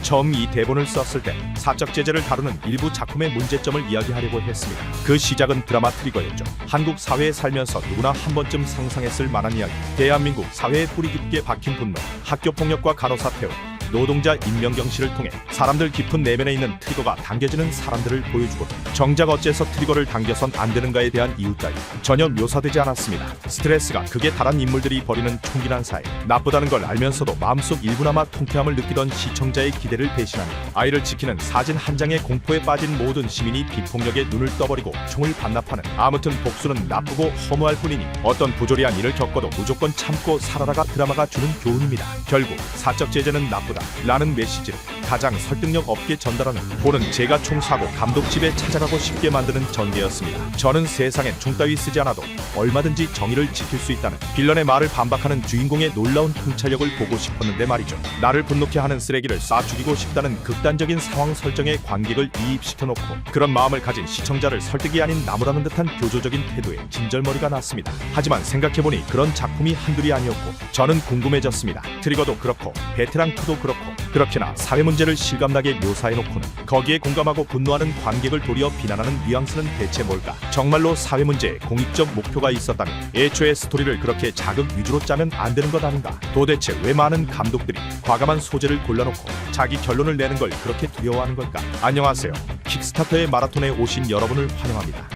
처음 이 대본을 썼을 때 사적 제재를 다루는 일부 작품의 문제점을 이야기하려고 했습니다. 그 시작은 드라마 트리거였죠. 한국 사회에 살면서 누구나 한 번쯤 상상했을 만한 이야기. 대한민국 사회에 뿌리 깊게 박힌 분노, 학교 폭력과 간호사 폐업, 노동자 임명경실을 통해 사람들 깊은 내면에 있는 트리거가 당겨지는 사람들을 보여주고, 정작 어째서 트리거를 당겨선 안 되는가에 대한 이유 따위 전혀 묘사되지 않았습니다. 스트레스가 극에 달한 인물들이 벌이는 총기난 사회, 나쁘다는 걸 알면서도 마음속 일부나마 통쾌함을 느끼던 시청자의 기대를 배신하며 아이를 지키는 사진 한 장의 공포에 빠진 모든 시민이 비폭력에 눈을 떠버리고 총을 반납하는, 아무튼 복수는 나쁘고 허무할 뿐이니 어떤 부조리한 일을 겪어도 무조건 참고 살아라가 드라마가 주는 교훈입니다. 결국 사적 제재는 나쁘다 라는 메시지를 가장 설득력 없게 전달하는, 보는 제가 총 사고 감독 집에 찾아가고 싶게 만드는 전개였습니다. 저는 세상에 총 따위 쓰지 않아도 얼마든지 정의를 지킬 수 있다는 빌런의 말을 반박하는 주인공의 놀라운 통찰력을 보고 싶었는데 말이죠. 나를 분노케 하는 쓰레기를 쏴 죽이고 싶다는 극단적인 상황 설정에 관객을 이입시켜놓고 그런 마음을 가진 시청자를 설득이 아닌 나무라는 듯한 교조적인 태도에 진절머리가 났습니다. 하지만 생각해보니 그런 작품이 한둘이 아니었고 저는 궁금해졌습니다. 트리거도 그렇고 베테랑2도 그렇고, 그렇게나 사회 문제를 실감나게 묘사해놓고는 거기에 공감하고 분노하는 관객을 도리어 비난하는 뉘앙스는 대체 뭘까? 정말로 사회 문제에 공익적 목표가 있었다면 애초에 스토리를 그렇게 자극 위주로 짜면 안 되는 것 아닌가? 도대체 왜 많은 감독들이 과감한 소재를 골라놓고 자기 결론을 내는 걸 그렇게 두려워하는 걸까? 안녕하세요. 킥스타터의 마라톤에 오신 여러분을 환영합니다.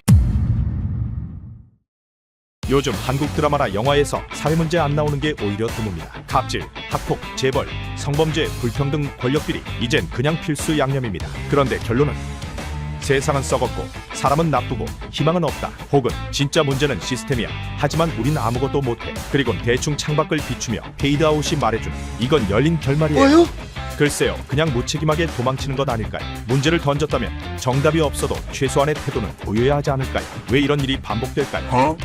요즘 한국 드라마나 영화에서 사회 문제 안 나오는 게 오히려 드뭅니다. 갑질, 학폭, 재벌, 성범죄, 불평등, 권력비리, 이젠 그냥 필수 양념입니다. 그런데 결론은 세상은 썩었고 사람은 나쁘고 희망은 없다. 혹은 진짜 문제는 시스템이야. 하지만 우린 아무것도 못해. 그리곤 대충 창밖을 비추며 페이드아웃이 말해주는, 이건 열린 결말이에요. 뭐요? 글쎄요, 그냥 무책임하게 도망치는 것 아닐까요? 문제를 던졌다면 정답이 없어도 최소한의 태도는 보여야 하지 않을까요? 왜 이런 일이 반복될까요?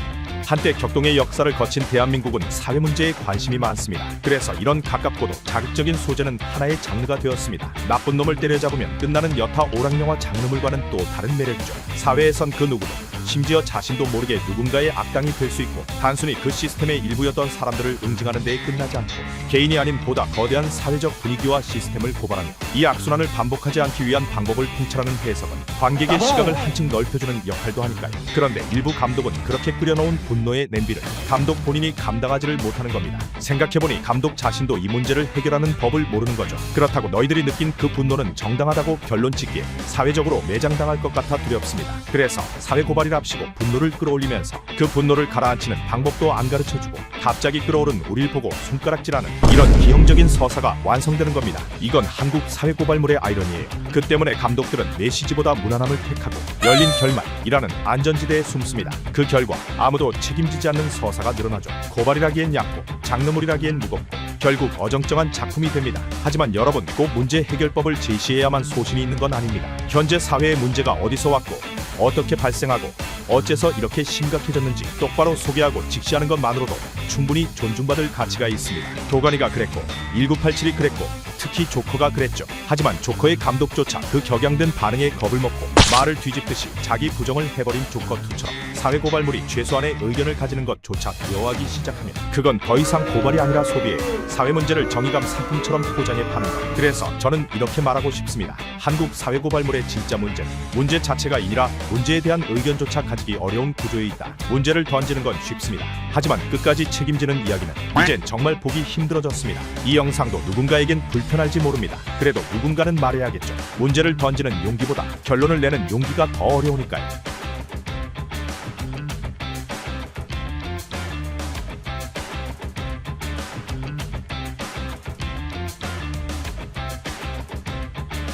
한때 격동의 역사를 거친 대한민국은 사회 문제에 관심이 많습니다. 그래서 이런 가깝고도 자극적인 소재는 하나의 장르가 되었습니다. 나쁜 놈을 때려잡으면 끝나는 여타 오락영화 장르물과는 또 다른 매력이죠. 사회에선 그 누구도, 심지어 자신도 모르게 누군가의 악당이 될 수 있고, 단순히 그 시스템의 일부였던 사람들을 응징하는 데에 끝나지 않고 개인이 아닌 보다 거대한 사회적 분위기와 시스템을 고발하며 이 악순환을 반복하지 않기 위한 방법을 통찰하는 해석은 관객의 시각을 한층 넓혀주는 역할도 하니까요. 그런데 일부 감독은 그렇게 끓여놓은 분노의 냄비를 감독 본인이 감당하지를 못하는 겁니다. 생각해보니 감독 자신도 이 문제를 해결하는 법을 모르는 거죠. 그렇다고 너희들이 느낀 그 분노는 정당하다고 결론 짓기에 사회적으로 매장당할 것 같아 두렵습니다. 그래서 사회 고발이랍시고 분노를 끌어올리면서 그 분노를 가라앉히는 방법도 안 가르쳐주고 갑자기 끌어오른 우릴 보고 손가락질하는 이런 기형적인 서사가 완성되는 겁니다. 이건 한국 사회 고발물의 아이러니예요. 그 때문에 감독들은 메시지보다 무난함을 택하고 열린 결말이라는 안전지대에 숨습니다. 그 결과 아무도 책임지지 않는 서사가 늘어나죠. 고발이라기엔 얕고 장르물이라기엔 무겁고 결국 어정쩡한 작품이 됩니다. 하지만 여러분, 꼭 문제 해결법을 제시해야만 소신이 있는 건 아닙니다. 현재 사회의 문제가 어디서 왔고 어떻게 발생하고 어째서 이렇게 심각해졌는지 똑바로 소개하고 직시하는 것만으로도 충분히 존중받을 가치가 있습니다. 도가니가 그랬고 1987이 그랬고 특히 조커가 그랬죠. 하지만 조커의 감독조차 그 격양된 반응에 겁을 먹고 말을 뒤집듯이 자기 부정을 해버린 조커2처럼 사회 고발물이 최소한의 의견을 가지는 것조차 두려워하기 시작하면 그건 더 이상 고발이 아니라 소비에 사회 문제를 정의감 상품처럼 포장해 파는 것. 그래서 저는 이렇게 말하고 싶습니다. 한국 사회 고발물의 진짜 문제는 문제 자체가 아니라 문제에 대한 의견조차 가지기 어려운 구조에 있다. 문제를 던지는 건 쉽습니다. 하지만 끝까지 책임지는 이야기는 이젠 정말 보기 힘들어졌습니다. 이 영상도 누군가에겐 불편할지 모릅니다. 그래도 누군가는 말해야겠죠. 문제를 던지는 용기보다 결론을 내는 용기가 더 어려우니까요.